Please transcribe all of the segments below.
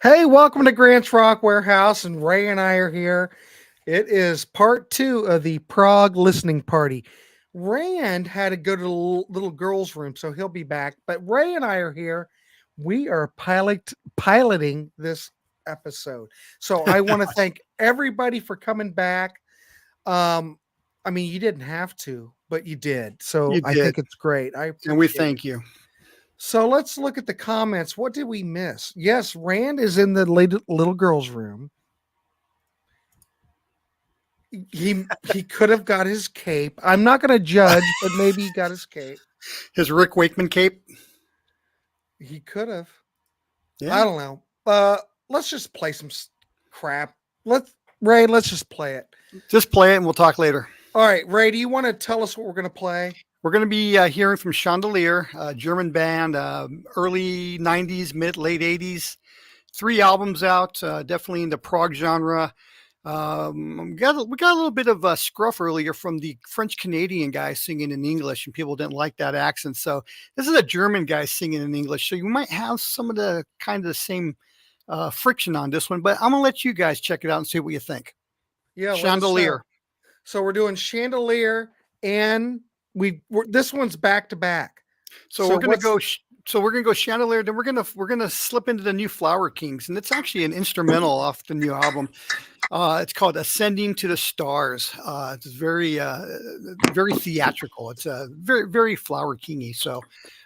Hey, welcome to Grant's Rock Warehouse, and Ray and I are here. It is part 2 of the Prog listening party. Rand had to go to the little girl's room, so he'll be back. But Ray and I are here. We are piloting this episode. So I want to thank everybody for coming back. I mean, you didn't have to, but you did. So I think it's great. And we thank you. So let's look at the comments. What did we miss? Yes, Rand is in the little girl's room. He could have got his cape. I'm not going to judge, but maybe he got his cape. His Rick Wakeman cape? He could have. Yeah. I don't know. Let's just play some crap. Ray, let's just play it. Just play it and we'll talk later. All right, Ray, do you want to tell us what we're going to play? We're going to be hearing from Chandelier, a German band, early 90s, late 80s. 3 albums out, definitely in the prog genre. We got a little bit of a scruff earlier from the French-Canadian guy singing in English, and people didn't like that accent. So this is a German guy singing in English. So you might have some of the kind of the same friction on this one, but I'm going to let you guys check it out and see what you think. Yeah, Chandelier. So we're doing Chandelier, and this one's back to back. So we're going to go. So we're going to go Chandelier. Then we're going to slip into the new Flower Kings, and it's actually an instrumental off the new album. It's called "Ascending to the Stars." It's very theatrical. It's very, very Flower Kingy. So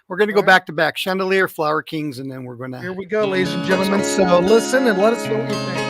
we're going to go back to back Chandelier, Flower Kings, and then we're going to. Here we go, ladies and gentlemen. So listen and let us know what you think.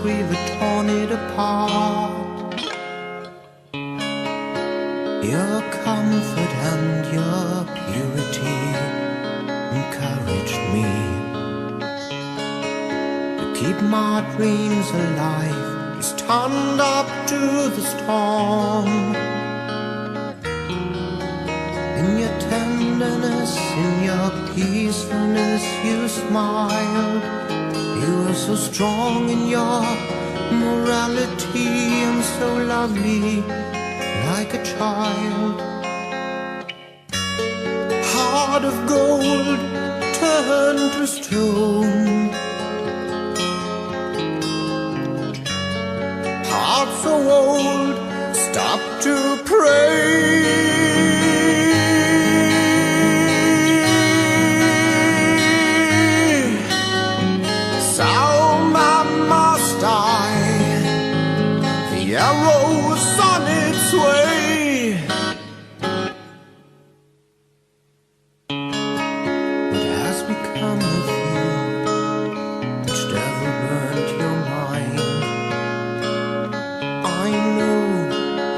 We've torn it apart. Your comfort and your purity encouraged me to keep my dreams alive and stand up to the storm. In your tenderness, in your peacefulness, you smiled. You were so strong in your morality and so lovely, like a child. Heart of gold turned to stone. Heart so old, stop to pray. The arrow's on its way. What has become of you? Which devil burnt your mind? I know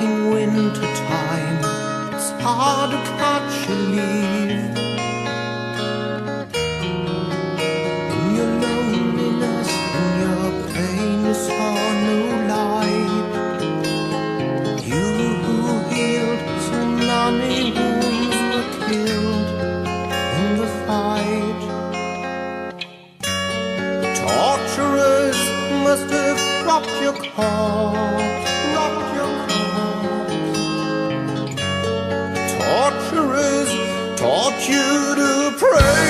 in winter time it's hard to catch a leaf. In your loneliness, in your pain, you saw no light. Many wounds were killed in the fight. The torturers must have dropped your corpse, Torturers taught you to pray.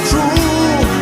True.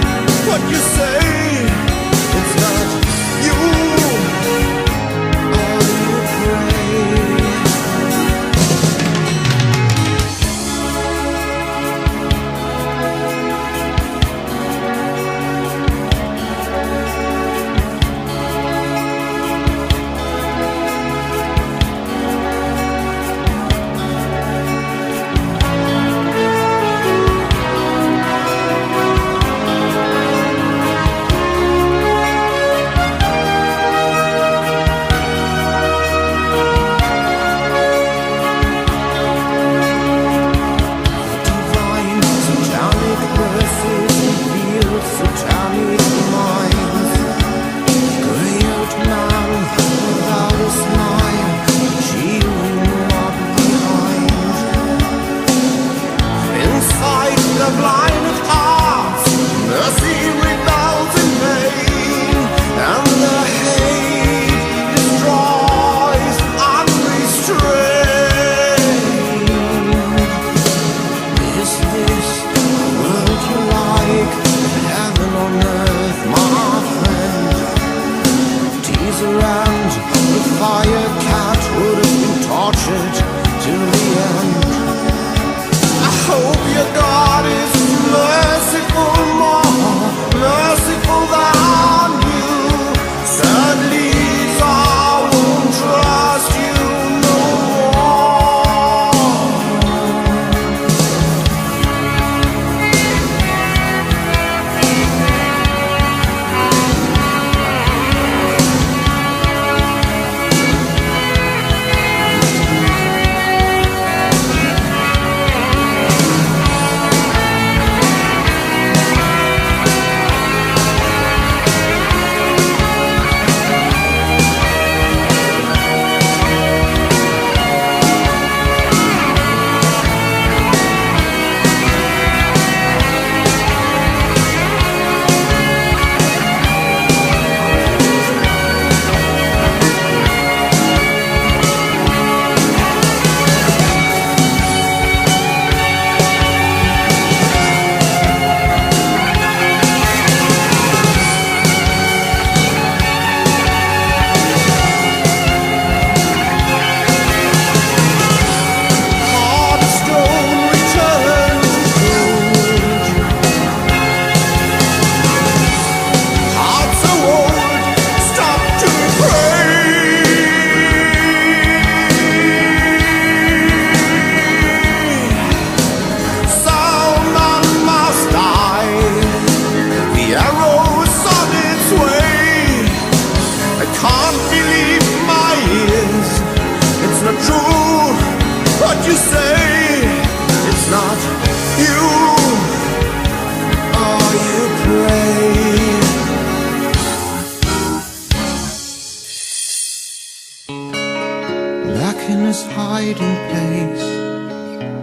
in his hiding place.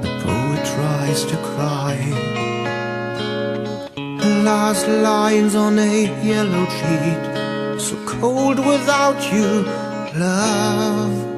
The poet tries to cry. The last lines on a yellow sheet. So cold without you, love.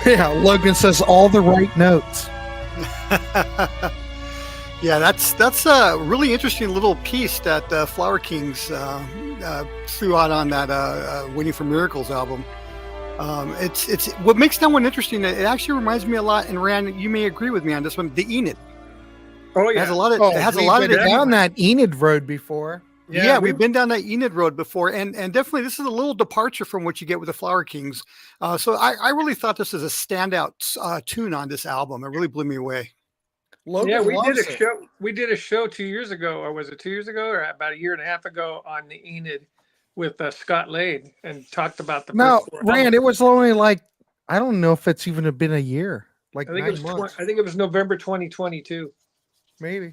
Yeah, Logan says all the right notes. Yeah, that's a really interesting little piece that Flower Kings threw out on that "Waiting for Miracles" album. It's what makes that one interesting. It actually reminds me a lot, and Rand, you may agree with me on this one. The Enid. Oh It yeah, has a lot of. Oh, it has a we've lot of. been down that Enid road before. Yeah, we've been down that Enid road before, and definitely this is a little departure from what you get with the Flower Kings. So I really thought this was a standout tune on this album. It really blew me away. Logan yeah, we did loves a it. show. We did a show 2 years ago, or was it 2 years ago, or about a year and a half ago, on the Enid with Scott Lade, and talked about the. No, first four Rand, albums. it was only like, I don't know if it's even been a year. Like I think 9 it was. months. I think it was November 2022. Maybe.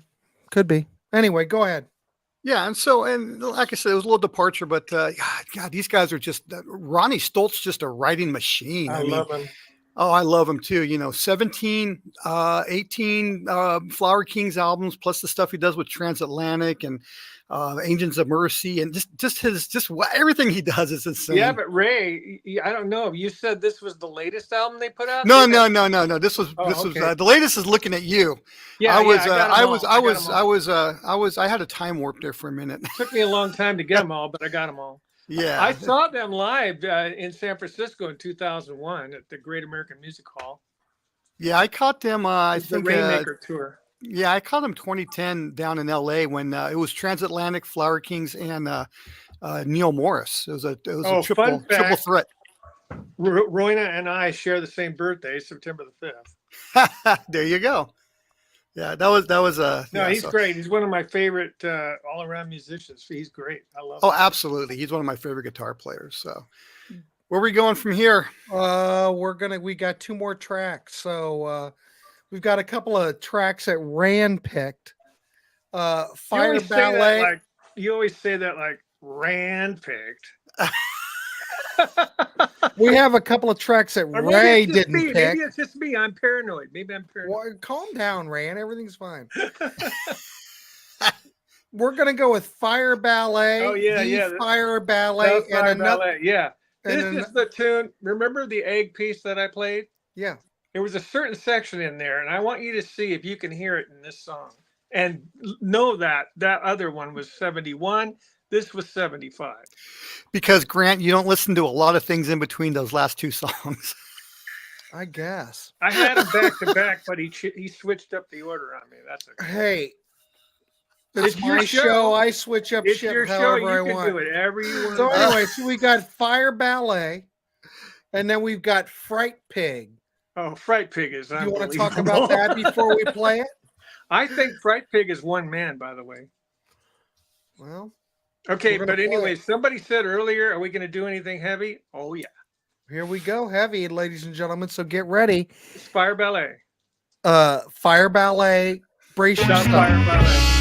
Could be. Anyway, go ahead. Yeah, and like I said, it was a little departure, but God, these guys are just Ronnie Stoltz, just a writing machine. I mean, love him. Oh, I love him too. 17, 18 Flower Kings albums, plus the stuff he does with Transatlantic and Angels of Mercy, and everything he does is insane. Yeah, but Ray, I don't know. You said this was the latest album they put out. No. This was okay. the latest is Looking at You. Yeah, I had a time warp there for a minute. It took me a long time to get them all, but I got them all. Yeah, I saw them live in San Francisco in 2001 at the Great American Music Hall. Yeah, I caught them. I The think Rainmaker tour. Yeah, I caught them 2010 down in LA when it was Transatlantic, Flower Kings, and Neil Morris. It was a triple threat. Royna and I share the same birthday, September the 5th. There you go. Yeah, that was he's great. He's one of my favorite all around musicians. He's great. I love Oh, him. absolutely. He's one of my favorite guitar players. So where are we going from here? We got 2 more tracks. So we've got a couple of tracks that Rand picked. Fire Ballet. You always say that like Rand picked. We have a couple of tracks that Or Ray maybe it's just didn't me. pick. Maybe it's just me. I'm paranoid. Maybe I'm paranoid. Well, calm down, Rand. Everything's fine. We're gonna go with Fire Ballet. Oh, yeah, the yeah. Fire Ballet, That's Fire and another. Ballet. Yeah. and This an- is the tune. Remember the egg piece that I played? Yeah. There was a certain section in there, and I want you to see if you can hear it in this song. And know that other one was 71. This was 75. Because Grant, you don't listen to a lot of things in between those last 2 songs. I guess. I had them back to back, but he switched up the order on me. That's okay. Hey, It's it's your my show. show. I switch up It's shit your show. however You I can want. do it ever you want. So anyway, so we got Fire Ballet, and then we've got Fright Pig. Oh, Fright Pig is Do you want to talk unbelievable. about that before we play it? I think Fright Pig is one man, by the way. Well, Okay, We're gonna but play anyway, it. somebody said earlier, are we going to do anything heavy? Oh, yeah. here we go, heavy, ladies and gentlemen. So get ready. It's Fire Ballet. Fire Ballet, brace Shout yourself. Fire Ballet.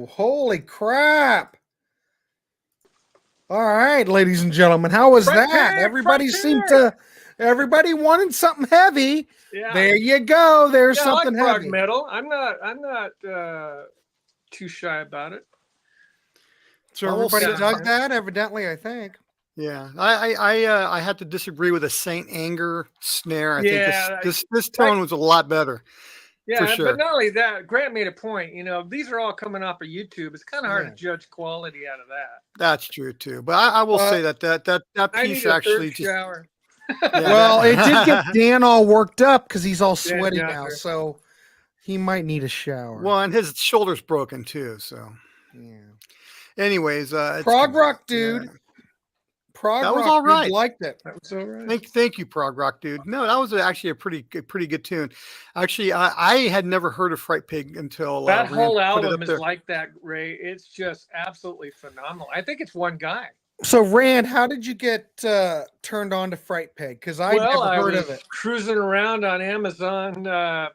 Holy crap. All right, ladies and gentlemen, how was Front that? pair, Everybody front seemed pair. to, everybody wanted something heavy. Yeah. There you go. There's Yeah, I something like prog heavy. metal. I'm not too shy about it. So I will everybody say- dug that, evidently, I think. Yeah, I had to disagree with a Saint Anger snare. I Yeah, think this tone was a lot better. Yeah, For sure. but not only that, Grant made a point. You know, these are all coming off of YouTube. It's kind of hard Yeah. to judge quality out of that. That's true too. But I will say that I piece need a actually third just shower. yeah, Well, it did get Dan all worked up because he's all Dan sweaty got now. her. So he might need a shower. well, and his shoulder's broken too. So, Yeah. anyways, it's Prog kinda- rock, dude. yeah. Prog That was rock all dude right. liked it. That was all right. Thank you, Prog Rock, dude. No, that was actually a pretty good tune. Actually, I had never heard of Fright Pig until That Rand whole put it album up is there. like that, Ray. It's just absolutely phenomenal. I think it's one guy. So, Rand, how did you get turned on to Fright Pig? Because I never I heard was of it. cruising around on Amazon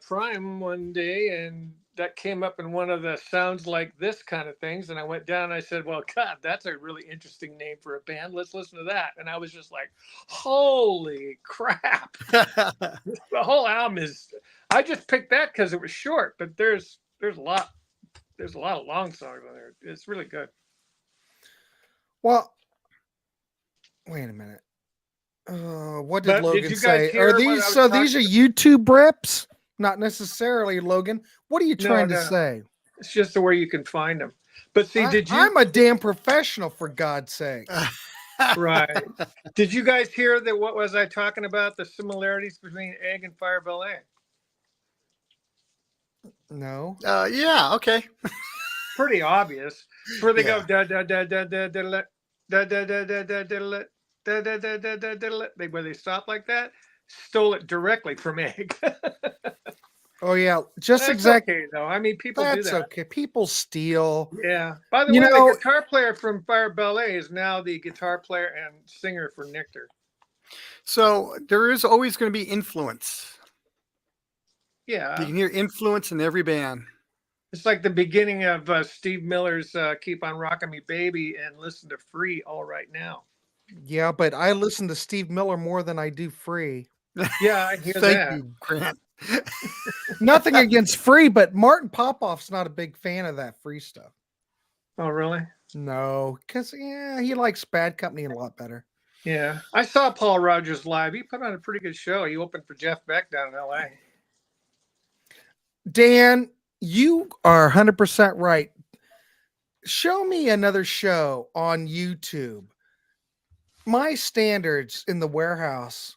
Prime one day, and that came up in one of the sounds like this kind of things. And I went down and I said, well, God, that's a really interesting name for a band. Let's listen to that. And I was just like, holy crap. The whole album is, I just picked that because it was short, but there's a lot of long songs on there. It's really good. Well, wait a minute. What did But did Logan you guys say? hear Are what I these was so? These are YouTube rips? Not necessarily, Logan. What are you trying to no. say? It's just the way you can find them. But see, I'm a damn professional, for God's sake. Right. Did you guys hear that? What was I talking about? The similarities between Egg and Fire Ballet. No. Yeah, okay. Pretty obvious. Where they Yeah. go da da da da da da da da da da da da da da da da da da da. They where they stop like that. Stole it directly from Egg. Oh yeah, just That's exactly. okay though. I mean, people do That's that. okay. People steal. Yeah. By the You way, know- the guitar player from Fire Ballet is now the guitar player and singer for Nectar. So there is always going to be influence. Yeah. You can hear influence in every band. It's like the beginning of Steve Miller's "Keep on Rocking Me, Baby" and listen to "Free" all right now. Yeah, but I listen to Steve Miller more than I do Free. Yeah, I hear Thank that. you, Grant. Nothing against Free, but Martin Popoff's not a big fan of that Free stuff. Oh, really? No, because he likes Bad Company a lot better. Yeah, I saw Paul Rogers live. He put on a pretty good show. He opened for Jeff Beck down in L.A. Dan, you are 100% right. Show me another show on YouTube. My standards in the Warehouse.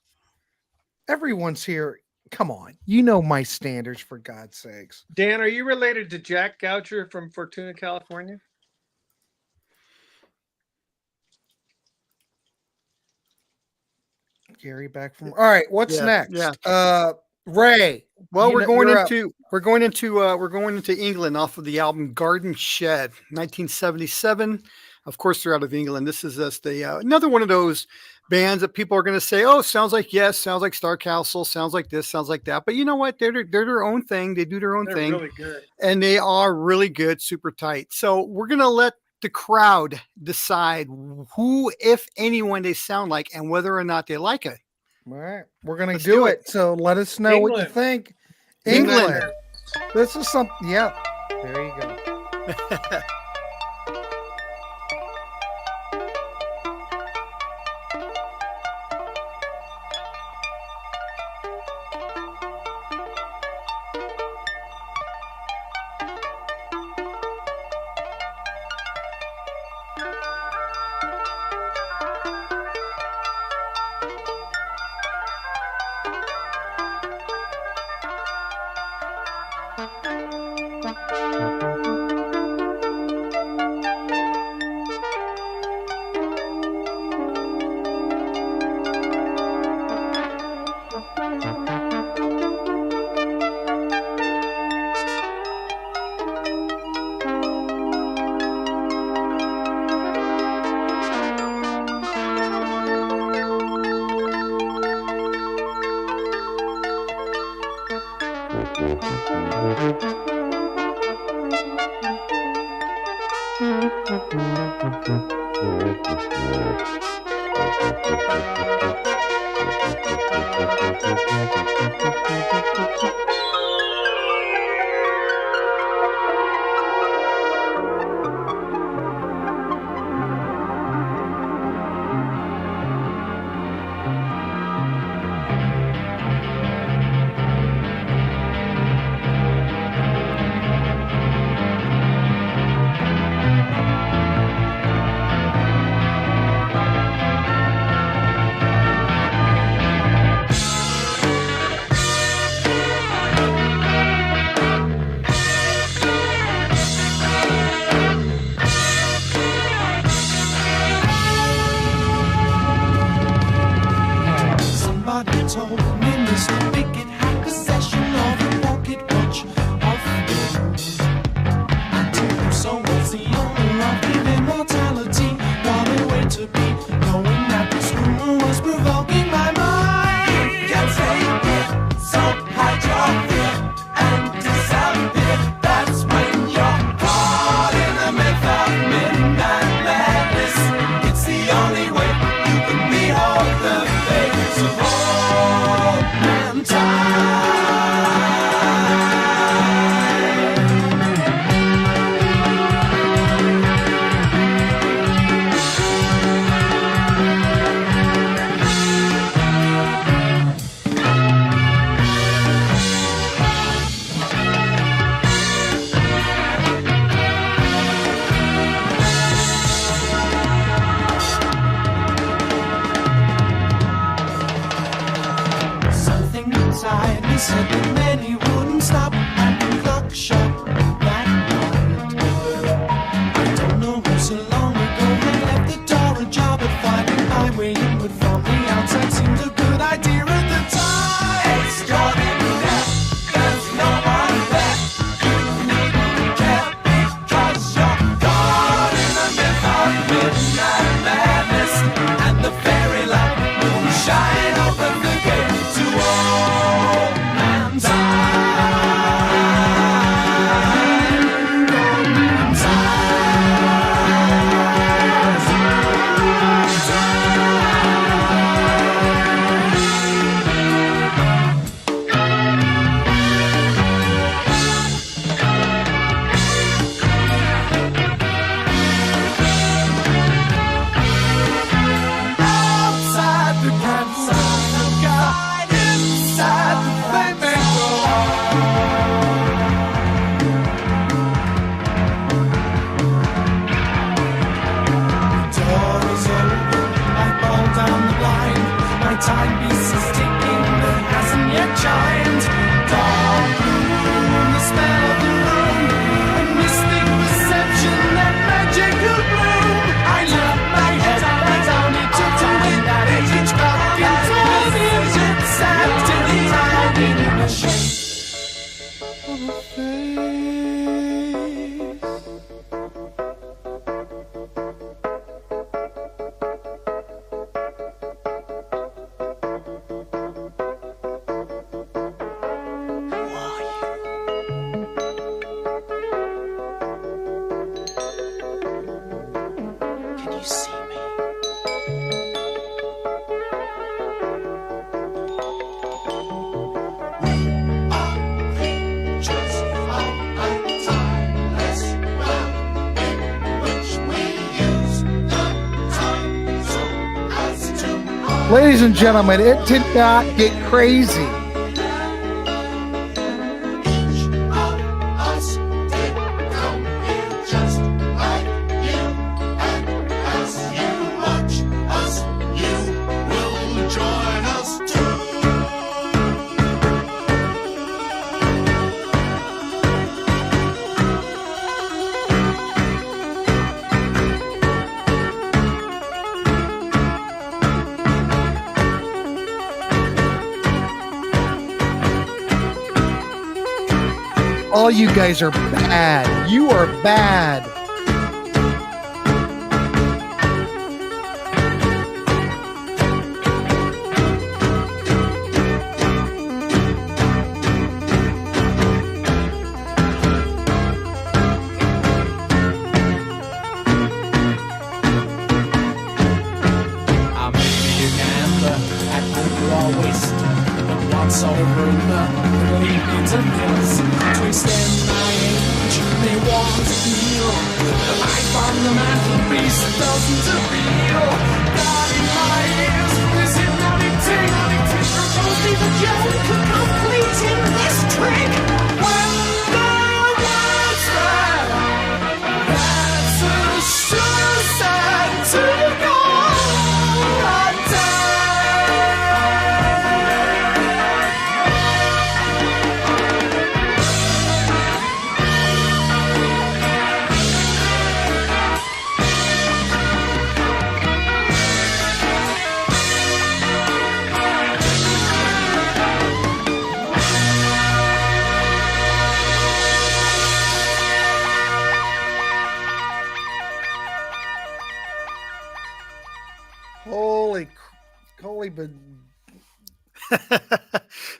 Everyone's here. Come on. You know my standards, for God's sakes. Dan, are you related to Jack Goucher from Fortuna, California? Gary back from. All right, what's Yeah, next? yeah. Ray. Well, You we're know- going you're up. into England off of the album Garden Shed, 1977. Of course, they're out of England. This is just another one of those bands that people are going to say, "Oh, sounds like Yes, sounds like Star Castle, sounds like this, sounds like that." But you know what? They're their own thing. They do their own They're thing, really good. and they are really good, super tight. So we're going to let the crowd decide who, if anyone, they sound like, and whether or not they like it. All right, we're gonna Let's do do it. So let us know what you England. think. England. England. This is something. Yeah. There you go. Ladies and gentlemen, it did not get crazy. All you guys are bad. You are bad. It's all room, lead me to hills. Twixt and my age, they want to feel the life on the mantelpiece doesn't appeal. God in my ears, this hypnotic tape. Propose me the joke, completing this trick. When the world's fair, that's a sure sign to go. But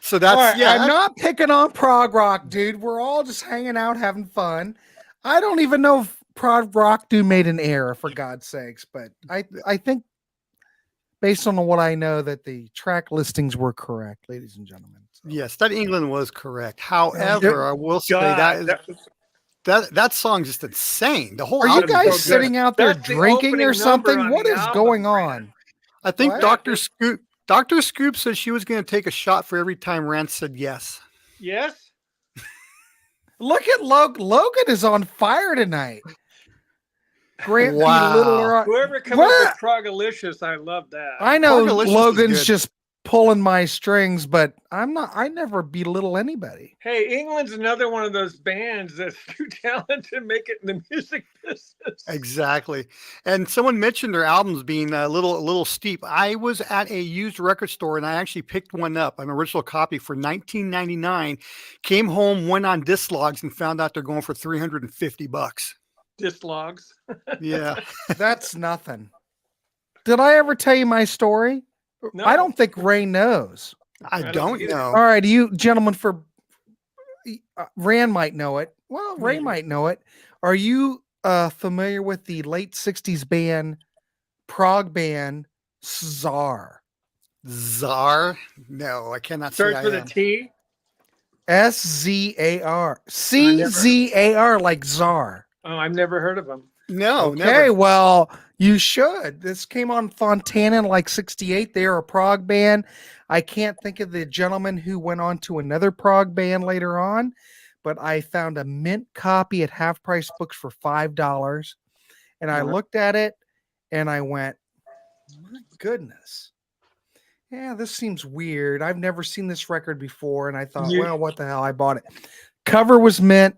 So that's all right, yeah. I'm not picking on prog rock, dude. We're all just hanging out, having fun. I don't even know if prog rock dude made an error, for God's sakes, but I think based on what I know that the track listings were correct, ladies and gentlemen. So. Yes, that England was correct. However, I will say that song's just insane. The whole Are you album guys is so sitting good. out there That's the drinking opening or something? number on What the is album, going Brandon. on? I think What? Dr. Scoop said she was going to take a shot for every time Rance said yes. Yes. Look at Logan. Logan is on fire tonight. Grant Wow. Little. Whoever come up with Progalicious, I love that. I know Progalicious is Logan's good. just pulling my strings, but I'm not. I never belittle anybody. Hey, England's another one of those bands that's too talented to make it in the music business. Exactly. And someone mentioned their albums being a little steep. I was at a used record store and I actually picked one up, an original copy for $19.99. Came home, went on Dislogs and found out they're going for $350. Dislogs. Yeah. That's nothing. Did I ever tell you my story? No. I don't think Ray knows. I don't either. know. All right, you gentlemen, for Rand might know it. Well, Ray Maybe. might know it. Are you familiar with the late 60s band, prog band, Czar? Czar? No, I cannot say Starts I with a am. T. SZAR. CZAR, like Czar. Oh, I've never heard of them. No, Okay, never. well, you should. This came on Fontana in like 68. They are a prog band. I can't think of the gentleman who went on to another prog band later on, but I found a mint copy at Half Price Books for $5. And I looked at it and I went, my goodness. Yeah, this seems weird. I've never seen this record before. And I thought, well, what the hell? I bought it. Cover was mint.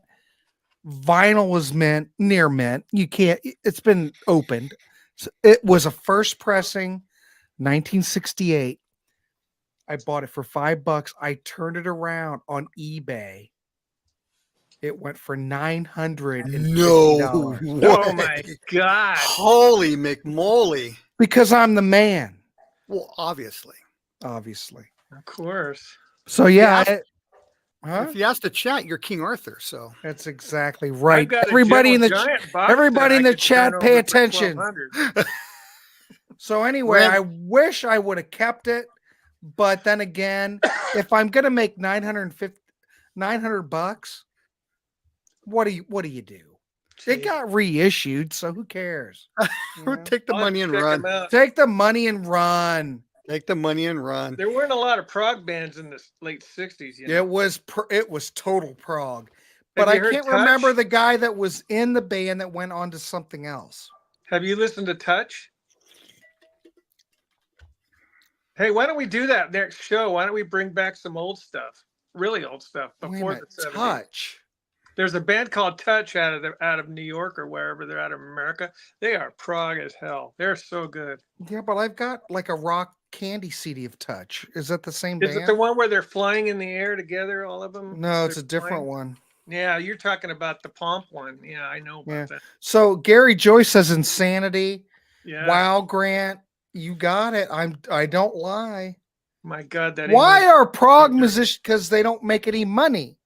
Vinyl was mint, near mint. You can't, it's been opened. So it was a first pressing, 1968. I bought it for $5. I turned it around on eBay. It went for $950. No. Oh my God. Holy McMoly. Because I'm the man, Well, obviously. obviously. Of course. So yeah, If you ask the chat, you're King Arthur. So that's exactly right. I've got a Everybody in the Gentle Giant box everybody that in I the could chat, turn pay over for attention. $1,200. So anyway, When- I wish I would have kept it, but then again, if I'm gonna make $900, what do you do? It got reissued, so who cares? You know? take the I'll money and check run. 'em out. Take the money and run. Take the money and run. There weren't a lot of prog bands in the late 60s. You know? It was total prog, but Have I you heard can't Touch? remember the guy that was in the band that went on to something else. Have you listened to Touch? Hey, why don't we do that next show? Why don't we bring back some old stuff, really old stuff Wait a before minute, the 70s? Touch. There's a band called Touch out of New York or wherever they're out of America. They are prog as hell. They're so good. Yeah, but I've got like a rock candy CD of Touch. Is that the same Is band? it the one where they're flying in the air together, all of them? No, it's They're a different flying? one. Yeah, you're talking about the Pomp one. Yeah, I know about Yeah. that. So Gary Joyce says Insanity. Yeah. Wow, Grant, you got it. I don't lie. My God, that. Why are prog musicians? Because they don't make any money.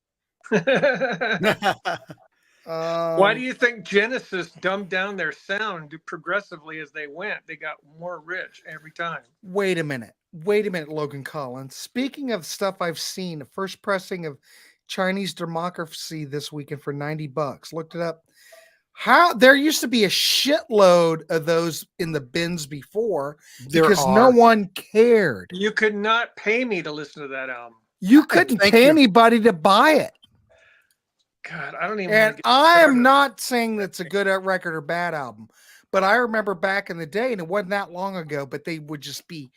Why do you think Genesis dumbed down their sound progressively as they went? They got more rich every time. Wait a minute, Logan Collins. Speaking of stuff I've seen, the first pressing of Chinese Democracy this weekend for $90. Looked it up. How there used to be a shitload of those in the bins before because no one cared. You could not pay me to listen to that album. You couldn't pay anybody to buy it. God, I don't even. And I am not saying that's a good record or bad album, but I remember back in the day, and it wasn't that long ago, but they would just be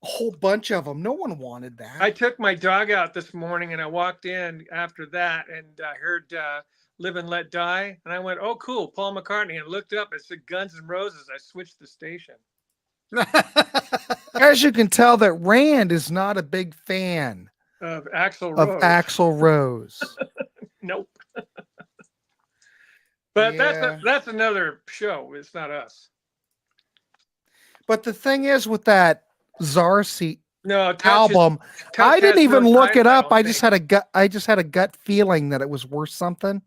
a whole bunch of them. No one wanted that. I took my dog out this morning, and I walked in after that, and I heard Live and Let Die, and I went, "Oh, cool, Paul McCartney," and looked up. It said Guns N' Roses. I switched the station. As you can tell, that Rand is not a big fan of Axl Rose. Nope. But that's another show. It's not us. But the thing is, with that Zarsi album, Touch I didn't even look it up. I think. just had a gut feeling that it was worth something,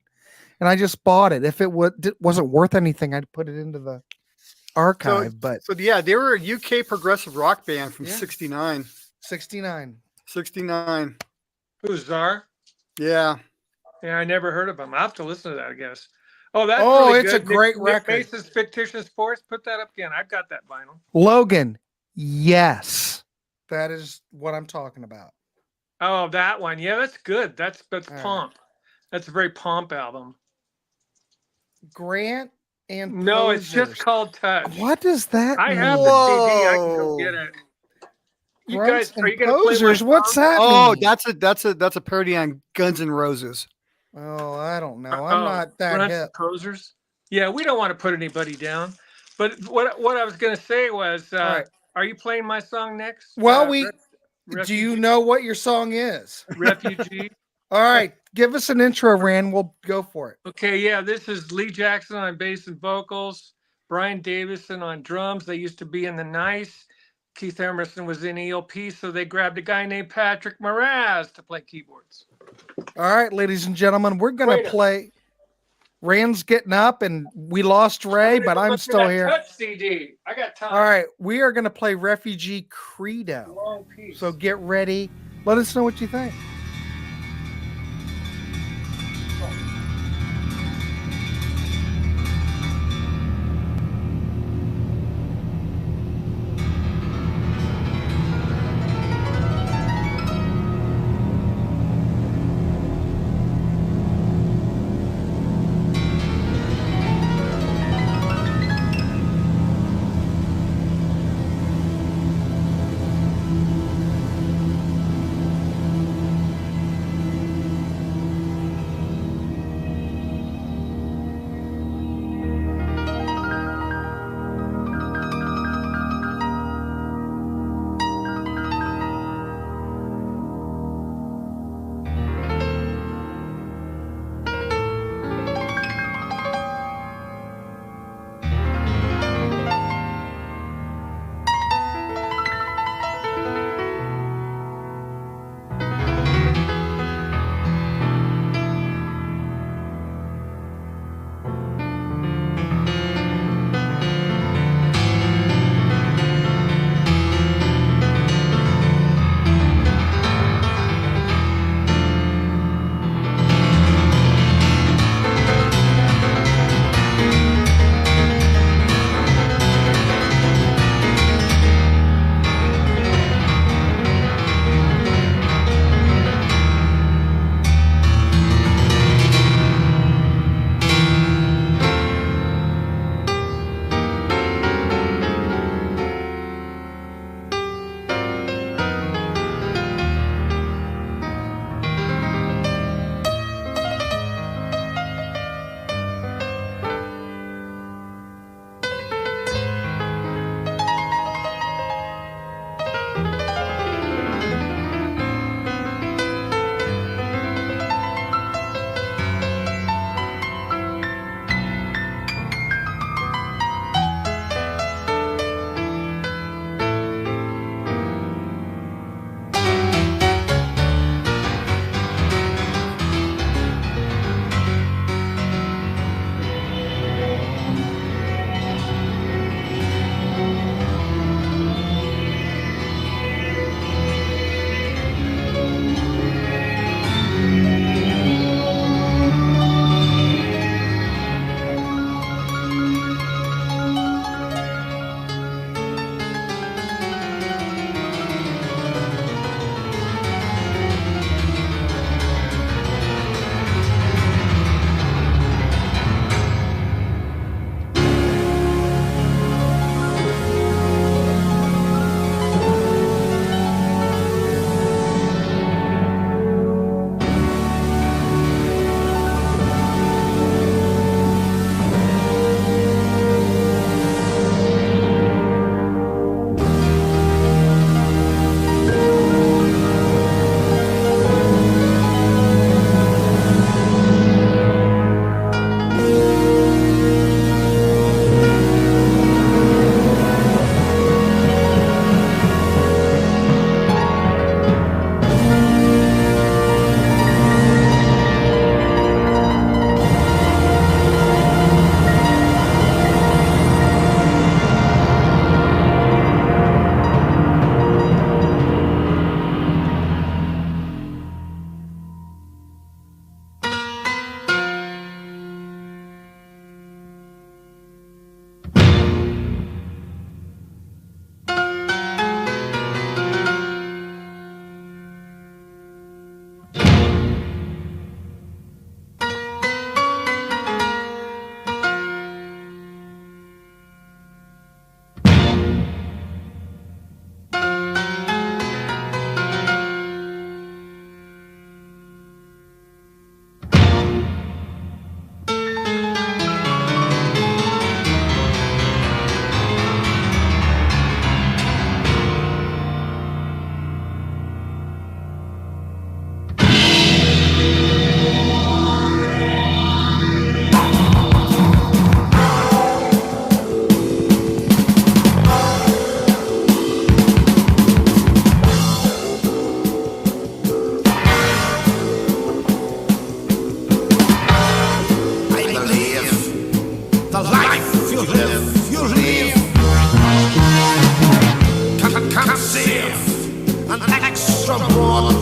and I just bought it. If it wasn't worth anything, I'd put it into the archive. So yeah, they were a UK progressive rock band from 69. 69. Who's Czar? Yeah. Yeah, I never heard of them. I'll have to listen to that, I guess. Oh, that's really it's good. a great Nick record. Mace's Fictitious Force. Put that up again. I've got that vinyl. Logan, yes, that is what I'm talking about. Oh, that one. Yeah, that's good. That's Pomp. That's a very Pomp album. Grant and No, it's just called Touch. What does that mean? I have the CD. I can go get it. You guys, are you going to play my What's song? that Oh, mean? that's a parody on Guns N' Roses. Oh, I don't know. I'm not that Grunts hip. and Posers. Yeah, we don't want to put anybody down. But what I was going to say was, right. Are you playing my song next? Well, do you know what your song is? Refugee. All right, give us an intro, Rand. We'll go for it. Okay, yeah, this is Lee Jackson on bass and vocals, Brian Davison on drums. They used to be in the Nice. Keith Emerson was in ELP, so they grabbed a guy named Patrick Moraz to play keyboards. All right, ladies and gentlemen, we're going to play. Rand's getting up, and we lost Ray, but I'm still here. Touch CD. I got time. All right, we are going to play Refugee Credo. Long piece. So get ready. Let us know what you think.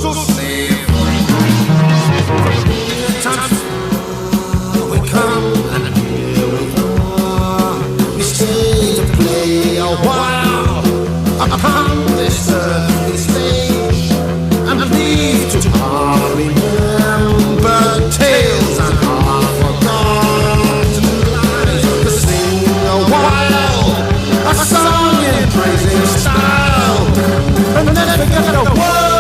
so safe. Times we come and here we go. We stay to play a while upon this earthly stage and leave to all remember tales and half forgotten lies. To sing a while a song in praising style and then forget the world.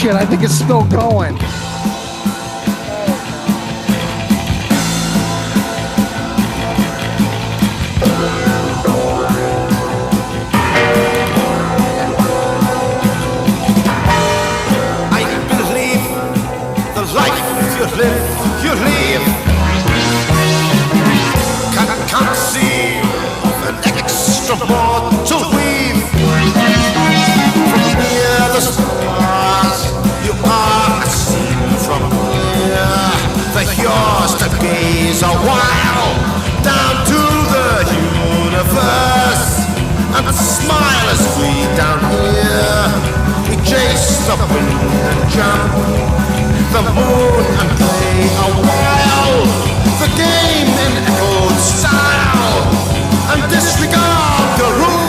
shit, I think it's still going. I believe the life you live can't conceive an extra mortal weave. From near the stars, you are seen from here. The yours to gaze a while down to the universe and smile as we down here. We chase the wind and jump the moon and play a while. The game in echoed style and disregard the rules.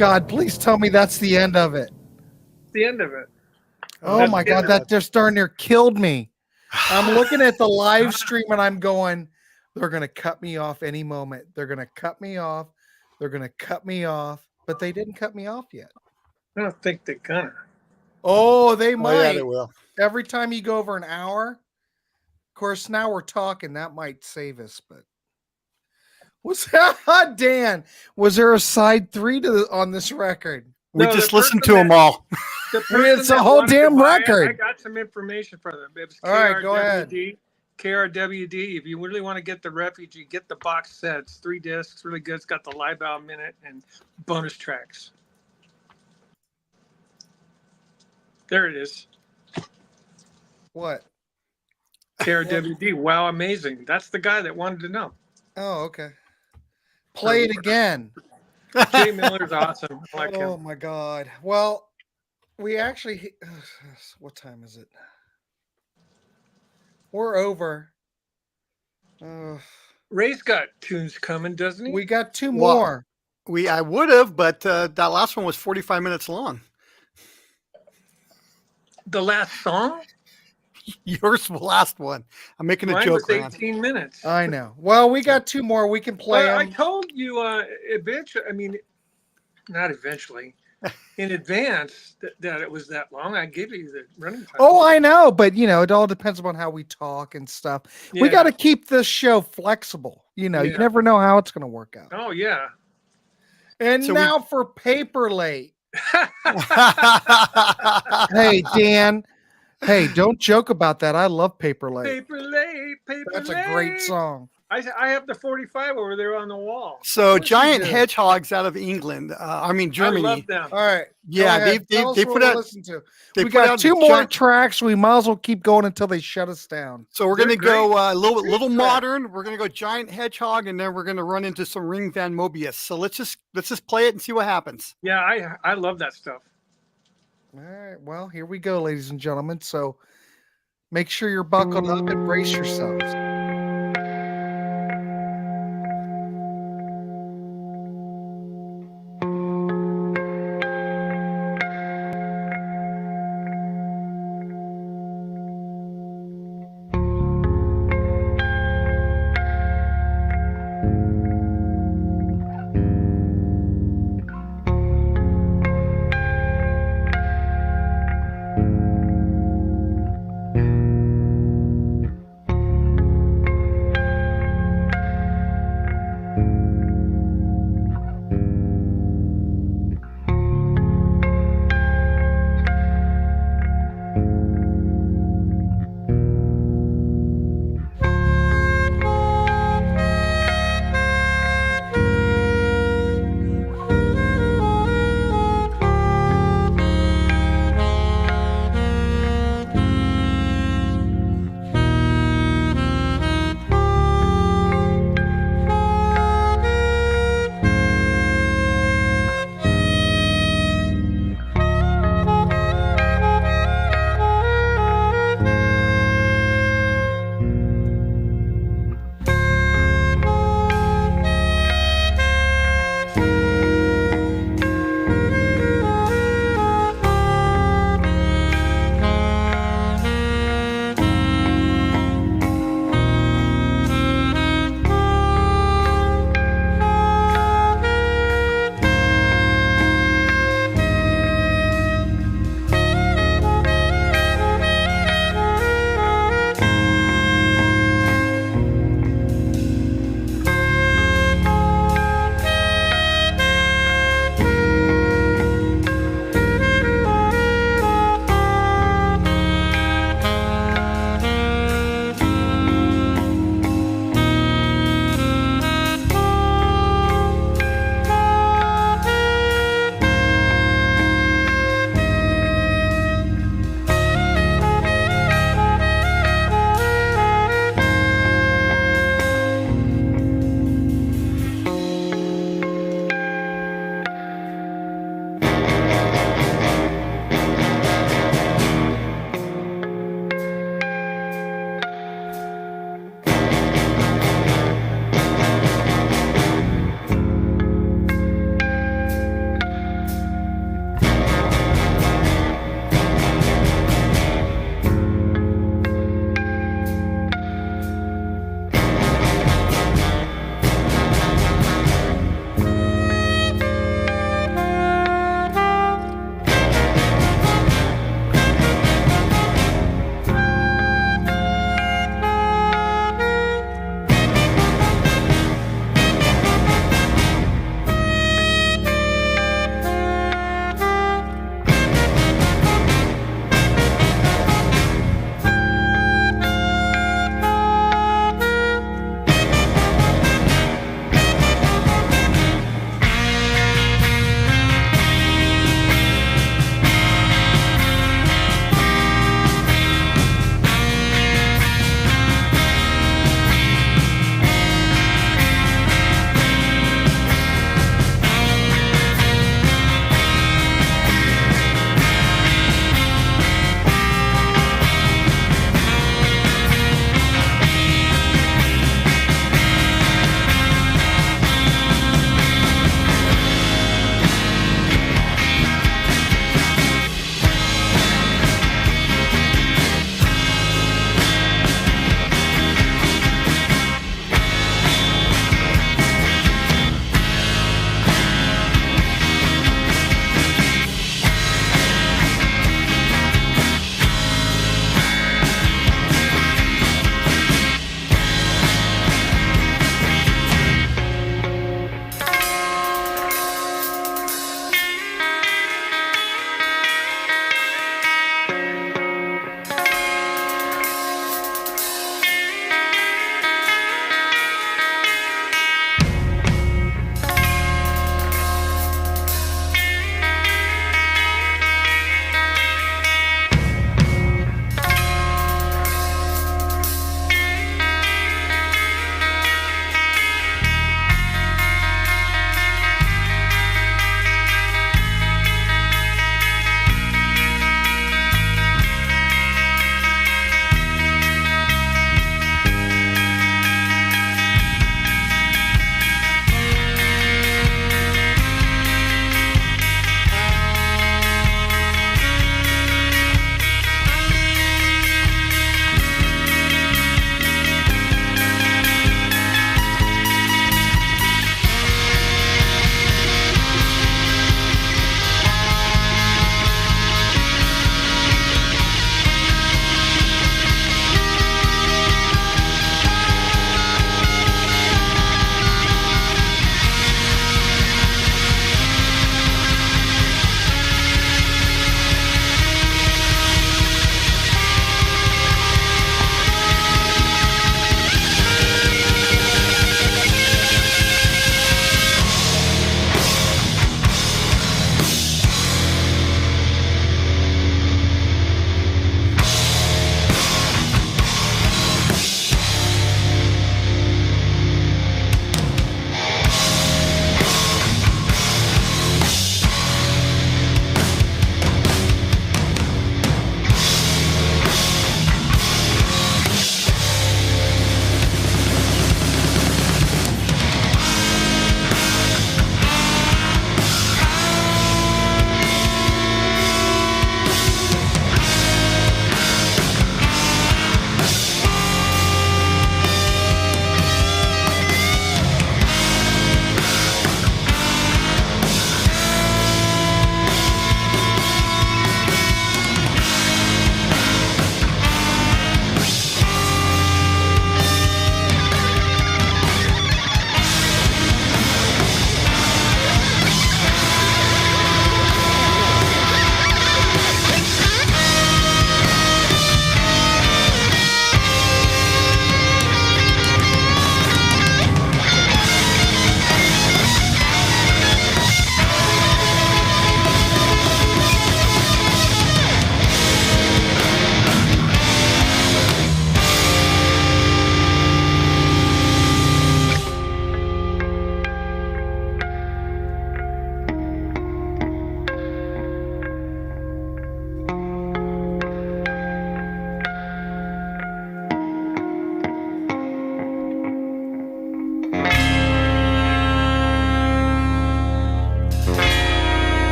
God, please tell me that's the end of it. The end of it. Oh That's my the God, end of that just darn near killed me. I'm looking at the live stream and I'm going, they're going to cut me off any moment. They're going to cut me off. They're going to cut me off, but they didn't cut me off yet. I don't think they're gonna. Oh, they might. Oh, yeah, they will. Every time you go over an hour, of course, now we're talking, that might save us, but was Dan, was there a side 3 on this record? We No, just the listened person to them that- all. The I mean, it's person a that whole wanted to damn buy it, record. I got some information for them. It was All right, go ahead. KRWD. If you really want to get the Refugee, get the box sets. 3 discs, really good. It's got the live album in it and bonus tracks. There it is. What? KRWD. Wow, amazing. That's the guy that wanted to know. Oh, okay. Play it again. Jay Miller's awesome. I like Oh him. my God. Well, we actually, what time is it? We're over. Ray's got tunes coming, doesn't he? We got 2 Well, more. I would have, but that last one was 45 minutes long. The last song? Yours the last one. I'm making a Mine joke, was man. 18 minutes. I know. Well, we got 2 more. We can play Well, I them. told you eventually, I mean, not eventually, in advance that it was that long. I give you the running time. Oh, I know, but it all depends upon how we talk and stuff. We Yeah. got to keep this show flexible. You Yeah. never know how it's going to work out. Oh, yeah. And So now for Paper Late. Hey, Dan. Hey, don't joke about that. I love Paper Late. Paper Late, Paper That's Late. a great song. I have the 45 over there on the wall. So course you Giant do. Hedgehogs out of England. Germany. I love them. All right. Yeah, go ahead. Tell us they what put to out. listen to. They We put got out 2 the more Giant- tracks. We might as well keep going until they shut us down. So we're They're going to go a little Great track. modern. We're going to go Giant Hedgehog, and then we're going to run into some Ring Van Mobius. So let's just play it and see what happens. Yeah, I love that stuff. All right. Well, here we go, ladies and gentlemen. So make sure you're buckled up and brace yourselves.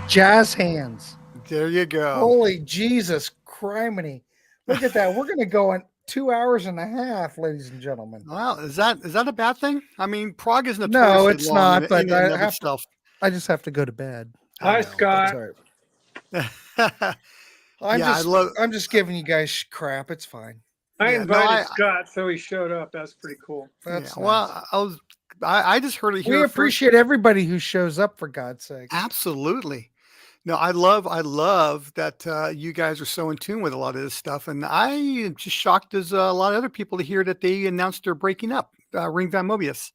Jazz hands. There you go. Holy Jesus criminy. Look at that. We're going to go in 2 hours and a half, ladies and gentlemen. Well, is that a bad thing? I mean, Prague is No, notoriously it's long not, in but and I of have itself. I just have to go to bed. Hi, know, Scott. That's all right. I'm just giving you guys crap. It's fine. I Yeah, no, invited Scott, so he showed up. That's pretty cool. That's yeah, nice. well, I just heard it here. We first. appreciate everybody who shows up, for God's sake. Absolutely. No, I love that you guys are so in tune with a lot of this stuff, and I am just shocked as a lot of other people to hear that they announced they're breaking up. Ring Van Mobius.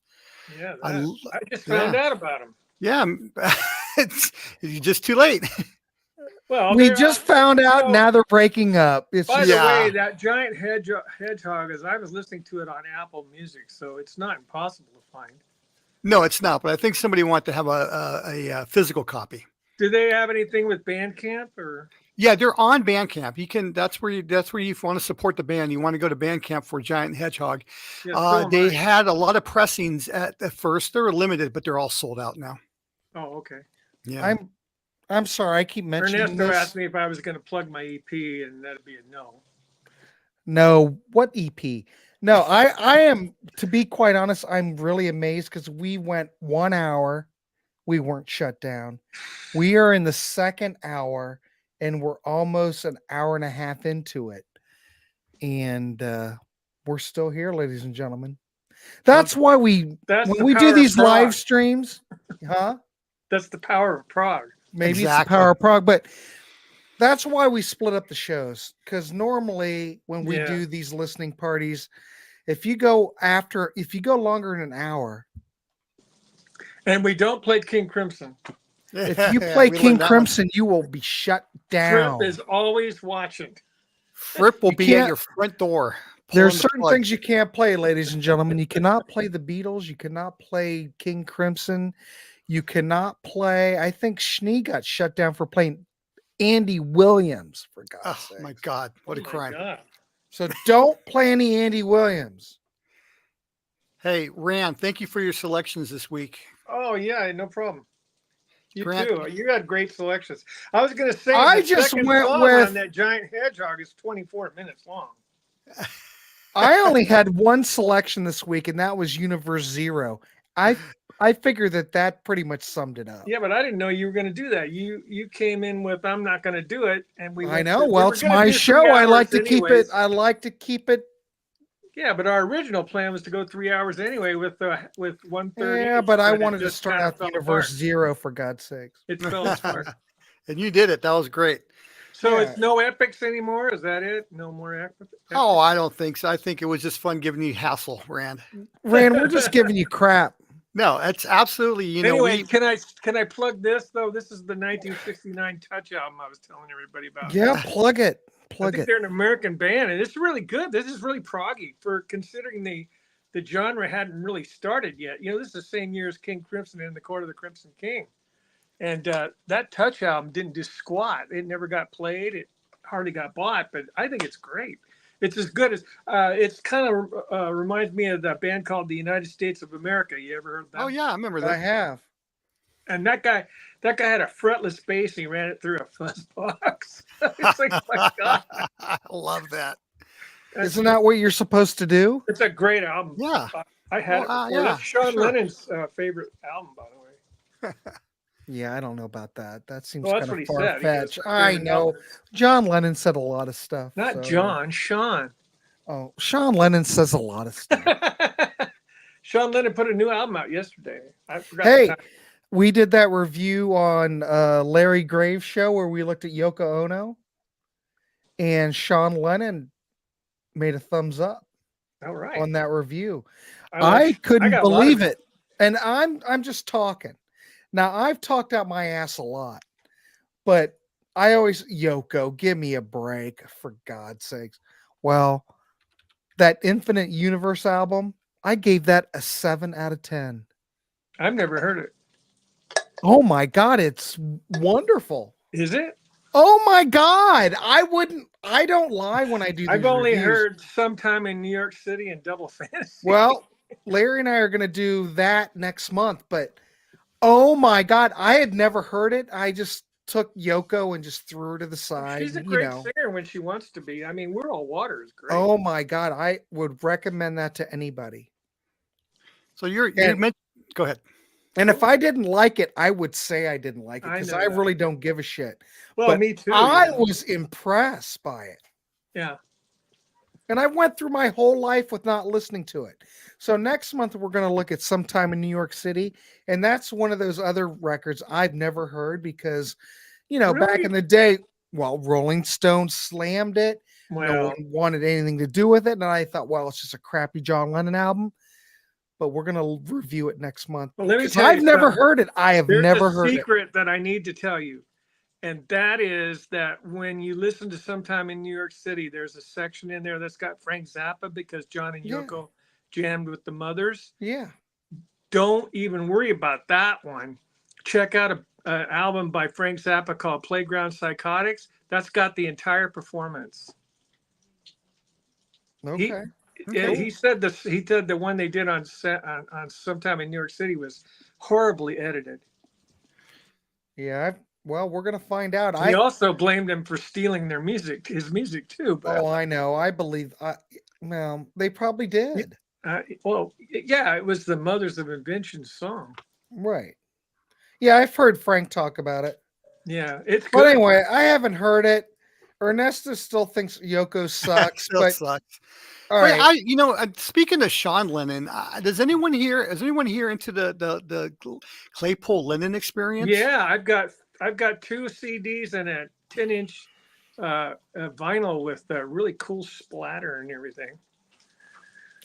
Yeah, I I just found yeah. out about him. Yeah, it's just too late. Well, We they're, just found out now they're breaking up. It's By just, the way, Yeah. that giant hedgehog is. I was listening to it on Apple Music, so it's not impossible to find. No, it's not. But I think somebody wants to have a physical copy. Do they have anything with Bandcamp or? Yeah, they're on Bandcamp. You can. That's where you want to support the band. You want to go to Bandcamp for Giant Hedgehog. Yeah, so am They I. had a lot of pressings at first. They're limited, but they're all sold out now. Oh, okay. Yeah. I'm sorry, I keep mentioning Ernesto this. asked me if I was going to plug my EP, and that'd be a no. No, what EP? No, I am, to be quite honest, I'm really amazed because we went 1 hour, we weren't shut down. We are in the second hour and we're almost an hour and a half into it. And we're still here, ladies and gentlemen. That's why when we do these live streams, huh? That's the power of Prague. Maybe Exactly. it's the power of Prague, but that's why we split up the shows. Because normally when we do these listening parties, if you go longer than an hour, and we don't play King Crimson. if you play King Crimson, you will be shut down. Trip is always watching. Fripp will be at your front door. There's the certain plug. things you can't play, ladies and gentlemen. You cannot play the Beatles. You cannot play King Crimson. You cannot play. I think Schnee got shut down for playing Andy Williams, for God's Oh sake. my God, what Oh a my crime! God. So don't play any Andy Williams. Hey, Rand, thank you for your selections this week. Oh yeah, no problem. You Grant- too. You had great selections. I was going to say I the just second went song with- on that giant hedgehog is 24 minutes long. I only had one selection this week, and that was Universe Zero. I figured that pretty much summed it up. Yeah, but I didn't know you were going to do that. You came in with I'm not going to do it, and we. I went know. to- Well, we were it's gonna my do show. 3 I like hours to keep it. anyways. I like to keep it. Yeah, but our original plan was to go 3 hours anyway with 1:30. Yeah, but I it wanted to just start kinda out fell Universe apart. Zero, for God's sakes. It fell apart. And you did it. That was great. So Yeah. it's no epics anymore. Is that it? No more epics. Oh, I don't think so. I think it was just fun giving you hassle, Rand. Rand, we're just giving you crap. No, it's absolutely, Anyway, can I plug this though? This is the 1969 Touch album I was telling everybody about. Yeah, plug it. I Plug think it. they're an American band, and it's really good. This is really proggy for considering the genre hadn't really started yet. You know, this is the same year as King Crimson and the Court of the Crimson King, and that Touch album didn't do squat. It never got played. It hardly got bought, but I think it's great. It's as good as it's kind of reminds me of that band called the United States of America. You ever heard of that? Oh yeah, I remember I that. have. And that guy had a fretless bass. And he ran it through a fuzz box. It's like, my God, I love that. Isn't that what you're supposed to do? it's a great album. Yeah. I had it Well, before. yeah, That's Sean sure. Lennon's favorite album, by the way. Yeah, I don't know about that. That seems Well, that's kind what of he far said. He goes, fetched. I "Favorite know. album." John Lennon said a lot of stuff. Not so- John, Sean. Oh, Sean Lennon says a lot of stuff. Sean Lennon put a new album out yesterday. I forgot. Hey, the time. we did that review on Larry Graves' show where we looked at Yoko Ono, and Sean Lennon made a thumbs up All right. on that review. I I like- couldn't got a lot of believe it. And I'm just talking. Now I've talked out my ass a lot, but I always Yoko, give me a break, for God's sakes. Well, that Infinite Universe album, I gave that a 7 out of 10. I've never heard it. Oh my God, it's wonderful. Is it? Oh my God. I don't lie when I do I've these only reviews. heard Sometime in New York City and Double Fantasy. Well, Larry and I are going to do that next month, but oh my God, I had never heard it. I just took Yoko and just threw her to the side. she's a you great know. singer when she wants to be. I mean, We're All Water is great. Oh my God, I would recommend that to anybody. So you And- mentioned. Go ahead. And if I didn't like it, I would say I didn't like it I because know I that. really don't give a shit. well, but me too. I yeah. was impressed by it. Yeah. And I went through my whole life with not listening to it. So next month we're going to look at Sometime in New York City, and that's one of those other records I've never heard because, you know, back Really? in the day, well, Rolling Stone slammed it. No Well, one wanted anything to do with it, and I thought, well, it's just a crappy John Lennon album. But we're going to review it next month. well, let me 'Cause tell I've you never something. heard it. I have There's never a heard it. secret that I need to tell you. And that is that when you listen to Sometime in New York City, there's a section in there that's got Frank Zappa because John and Yeah. Yoko jammed with the Mothers. Yeah. Don't even worry about that one. Check out an album by Frank Zappa called Playground Psychotics. That's got the entire performance. Okay. He said this. He said the one they did on Sometime in New York City was horribly edited. Yeah. Well, we're going to find out. He also blamed him for stealing his music too. But Oh, I know. I believe. Well, they probably did. yeah, it was the Mothers of Invention song. Right. Yeah, I've heard Frank talk about it. Yeah, it's But good. anyway, I haven't heard it. Ernesto still thinks Yoko sucks. Still but sucks. all Wait, right. speaking of Sean Lennon, is anyone here into the Claypool Lennon experience? Yeah, I've got 2 CDs and a 10-inch vinyl with really cool splatter and everything.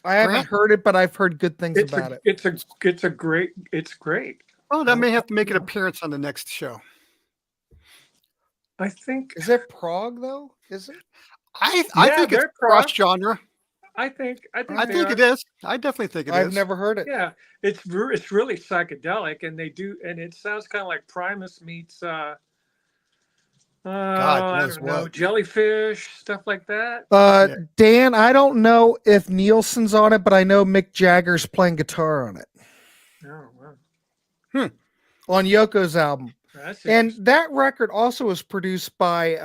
I haven't Grant? heard it, but I've heard good things about it. It's great. Oh, that may have to make an appearance on the next show. I think Is it Prague though? Is it? I Yeah, think it's they're prog. cross genre. I think I they think are. it is. I definitely think it is. I've never heard it. Yeah, it's really psychedelic, and it sounds kind of like Primus meets God I knows don't know, what. jellyfish, stuff like that. Yeah. Dan, I don't know if Nielsen's on it, but I know Mick Jagger's playing guitar on it. Oh wow, On Yoko's album. that's And interesting. that record also was produced by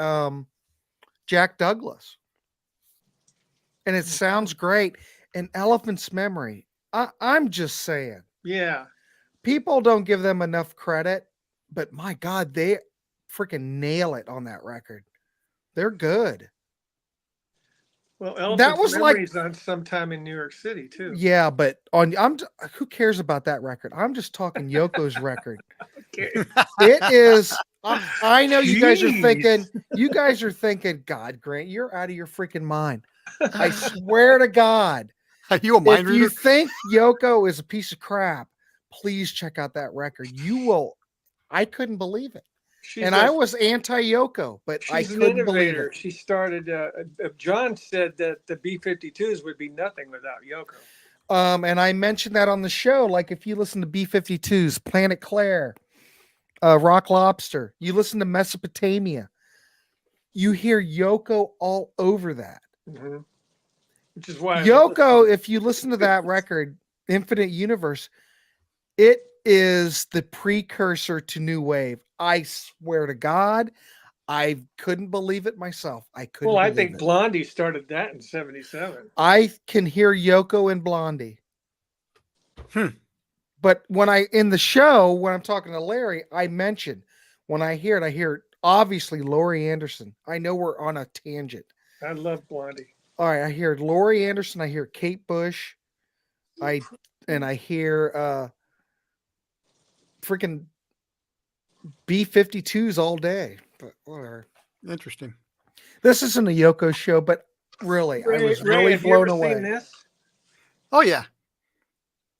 Jack Douglas. And it sounds great. And Elephant's Memory. I'm just saying. Yeah. People don't give them enough credit, but my God, they freaking nail it on that record. They're good. Well, Elephant's was like- Memory's on sometime in New York City too. Yeah, but who cares about that record? I'm just talking Yoko's record. Okay. It is. I know you guys are Jeez. thinking, God, Grant, you're out of your freaking mind. I swear to God, Are you a mind if you reader? think Yoko is a piece of crap, please check out that record. You will. I couldn't believe it. I was anti-Yoko, but I She's an couldn't believe innovator. it. She started. John said that the B-52s would be nothing without Yoko. And I mentioned that on the show. Like if you listen to B-52s, Planet Claire, Rock Lobster, you listen to Mesopotamia, you hear Yoko all over that. Mm-hmm. Which is why Yoko, if you listen to that record, Infinite Universe, it is the precursor to New Wave. I swear to God, I couldn't believe it myself. I couldn't. Well, I believe think it. Blondie started that in '77. I can hear Yoko and Blondie. But when in the show, when I'm talking to Larry, I mentioned when I hear it obviously Laurie Anderson. I know we're on a tangent. I love Blondie. All right, I hear Laurie Anderson, I hear Kate Bush, I hear freaking B-52s all day. But whatever. Interesting. This isn't a Yoko show, but really, I was really have blown you ever away. Seen this? Oh yeah,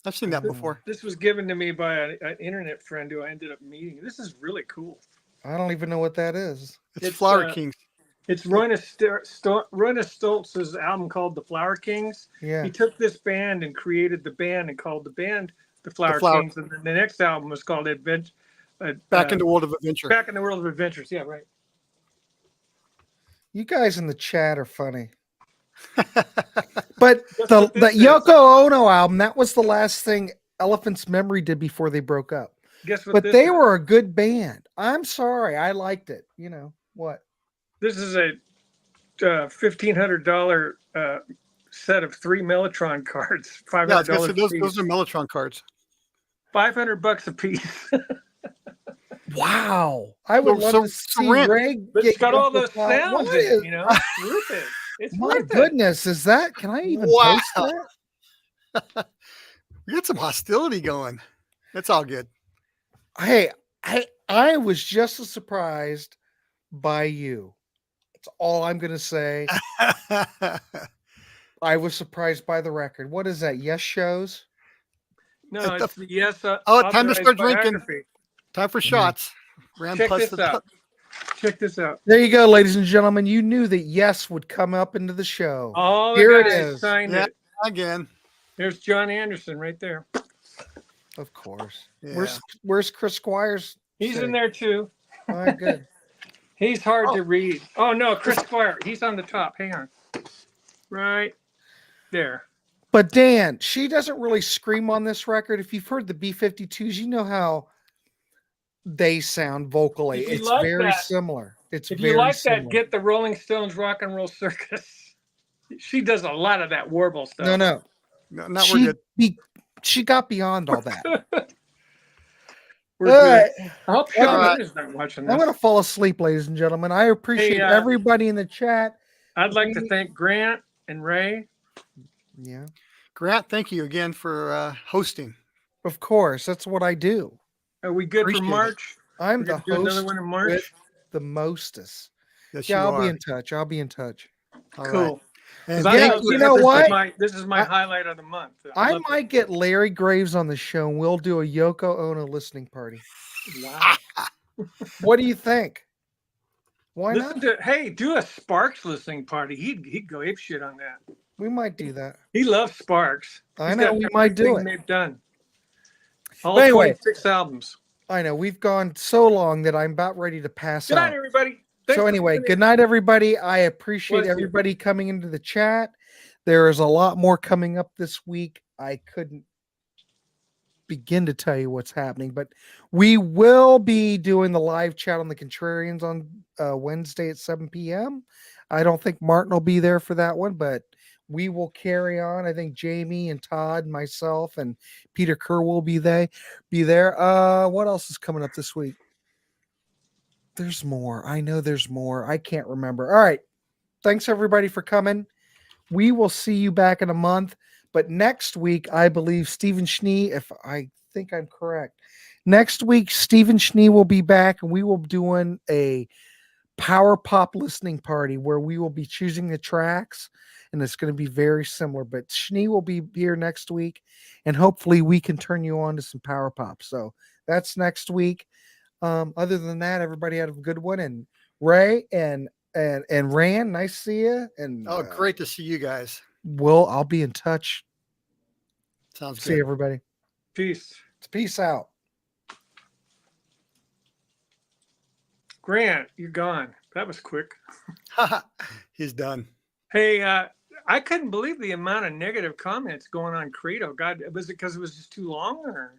I've seen that before. This was given to me by an internet friend who I ended up meeting. This is really cool. I don't even know what that is. It's Flower Kings. It's Roina Stoltz's album called The Flower Kings. Yeah. He took this band and created the band and called the band The Flower Kings. And then the next album was called Adventure. Back in the World of Adventure. Back in the World of Adventures. Yeah, right. You guys in the chat are funny. But Guess the what this is? Yoko Ono album, that was the last thing Elephant's Memory did before they broke up. Guess what? But this they is? were a good band. I'm sorry. I liked it. You know what? This is a $1,500 set of 3 Mellotron cards. $500 Yeah, I was gonna say, a piece. those are Mellotron cards. $500 a piece. Wow. I would love to see Rand, Ray But it's got all those Yoko sounds What in is- it, you know? It's worth it. It's My worth it. goodness, is that? Can I even Wow. post that? We got some hostility going. That's all good. Hey, I was just as surprised by you. That's all I'm gonna say. I was surprised by the record. What is that? Yes shows? No, it's the yes. Oh, time to authorized start drinking. biography. Time for shots. Rand Check plus this out. Check this out. There you go, ladies and gentlemen. You knew that yes would come up into the show. All Here the it guys is. signed Yeah. it. Again. There's John Anderson right there. Of course. Yeah. Where's Chris Squires? He's sitting? in there too. All right, good. He's hard to read. Oh no, Chris Squire. He's on the top. Hang on. Right there. But Dan, she doesn't really scream on this record. If you've heard the B-52s, you know how they sound vocally. If you It's like very that- similar. It's If very you like similar. that, get the Rolling Stones Rock and Roll Circus. She does a lot of that warble stuff. No. No, not we're good. She got beyond all that. We're All good. right. I hope Sean All right. is not watching I'm this. going to fall asleep, ladies and gentlemen. I appreciate Hey, everybody in the chat. I'd like to thank Grant and Ray. Yeah, Grant, thank you again for hosting. of course. That's what I do. Are we good Appreciate for it. March? I'm We're the gonna do another host one in with March. the mostest. Yes, Yeah, you I'll are. be in touch. I'll be in touch. All right. Cool. And 'Cause I Yeah, thank you this know is what? This is my I- highlight of the month. I love might get Larry Graves on the show and we'll do a Yoko Ono listening party. it. Wow. What do you think? Why Listen not? to do a Sparks listening party. He'd go ape shit on that. We might do that. He loves Sparks. I He's know, got we might do everything it. they've done. All But anyway, 26 albums. I know we've gone so long that I'm about ready to pass Good out. night, everybody. Thanks So for anyway, tuning good in. night, everybody. I appreciate Bless you. everybody coming into the chat. There is a lot more coming up this week. I couldn't begin to tell you what's happening, but we will be doing the live chat on the Contrarians on Wednesday at 7 p.m. I don't think Martin will be there for that one, but we will carry on. I think Jamie and Todd, myself, and Peter Kerr will be there. What else is coming up this week? There's more. I know there's more. I can't remember. All right. Thanks everybody for coming. We will see you back in a month. But next week, I believe Stephen Schnee, if I think I'm correct, next week, Stephen Schnee will be back and we will be doing a power pop listening party where we will be choosing the tracks and it's going to be very similar. But Schnee will be here next week and hopefully we can turn you on to some power pop. So that's next week. Other than that, everybody had a good one. And Ray and Rand, nice to see you. And great to see you guys. I'll be in touch. Sounds good. See everybody. Peace. Peace out. Grant, you're gone. That was quick. He's done. Hey, I couldn't believe the amount of negative comments going on Credo. God, was it because it was just too long? Or?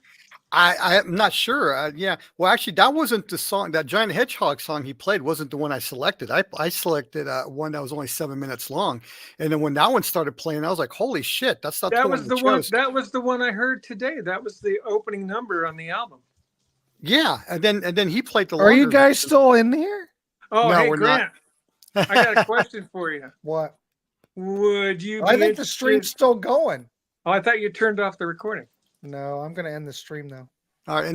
I'm not sure. Yeah. Well, actually, that wasn't the song. That Giant Hedgehog song he played wasn't the one I selected. I selected one that was only 7 minutes long, and then when that one started playing, I was like, "Holy shit, that's not That the was one." the one. That was the one I heard today. That was the opening number on the album. Yeah, and then he played the. Are you longer guys version. still in here? Oh, No, hey, we're Grant, not. I got a question for you. What? Would you? I be think the stream's interested- still going. Oh, I thought you turned off the recording. No, I'm going to end the stream now. All right, and